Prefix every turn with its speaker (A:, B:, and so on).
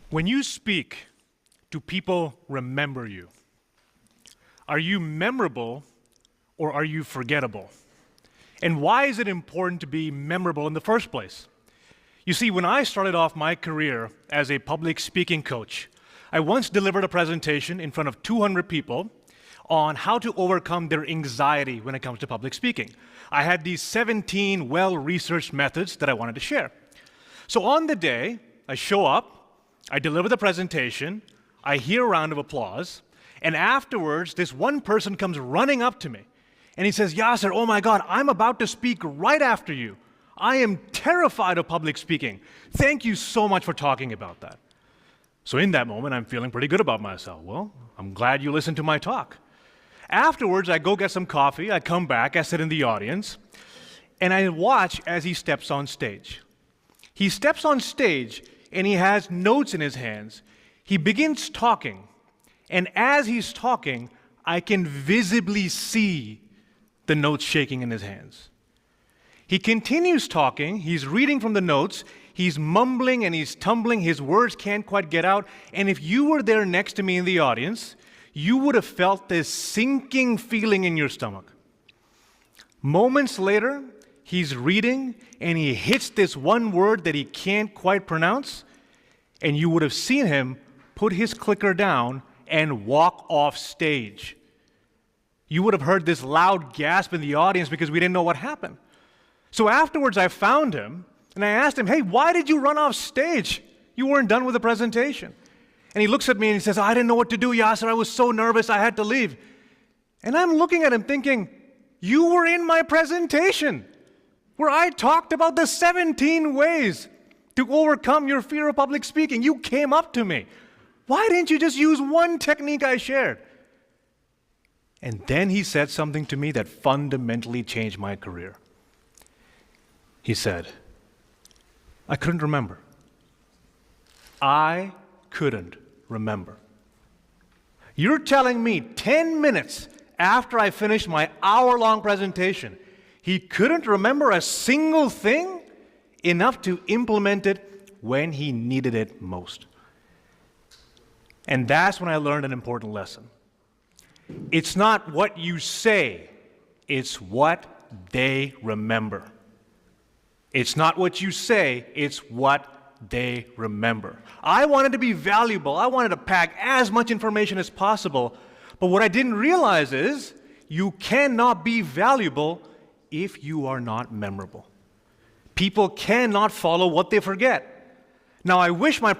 A: When you speak, do people remember you? Are you memorable or are you forgettable? And why is it important to be memorable in the first place? You see, when I started off my career as a public speaking coach, I once delivered a presentation in front of 200 people on how to overcome their anxiety when it comes to public speaking. I had these 17 well-researched methods that I wanted to share. So on the day, I show up, I deliver the presentation, I hear a round of applause, and afterwards, this one person comes running up to me, and he says, "Yasser, oh my God, I'm about to speak right after you. I am terrified of public speaking. Thank you so much for talking about that." So in that moment, I'm feeling pretty good about myself. Well, I'm glad you listened to my talk. Afterwards, I go get some coffee, I come back, I sit in the audience, and I watch as he steps on stage. He steps on stage, and he has notes in his hands. He begins talking, and as he's talking, I can visibly see the notes shaking in his hands. He continues talking, he's reading from the notes, he's mumbling and he's tumbling, his words can't quite get out, and if you were there next to me in the audience, you would have felt this sinking feeling in your stomach. Moments later, he's reading and he hits this one word that he can't quite pronounce, and you would have seen him put his clicker down and walk off stage. You would have heard this loud gasp in the audience because we didn't know what happened. So afterwards, I found him and I asked him, "Hey, why did you run off stage? You weren't done with the presentation." And he looks at me and he says, "I didn't know what to do, Yasser. I was so nervous, I had to leave." And I'm looking at him thinking, you were in my presentation where I talked about the 17 ways to overcome your fear of public speaking. You came up to me. Why didn't you just use one technique I shared? And then he said something to me that fundamentally changed my career. He said, "I couldn't remember. I couldn't remember." You're telling me 10 minutes after I finished my hour-long presentation, he couldn't remember a single thing enough to implement it when he needed it most. And that's when I learned an important lesson. It's not what you say, it's what they remember. It's not what you say, it's what they remember. I wanted to be valuable. I wanted to pack as much information as possible. But what I didn't realize is you cannot be valuable if you are not memorable. People cannot follow what they forget. Now, I wish my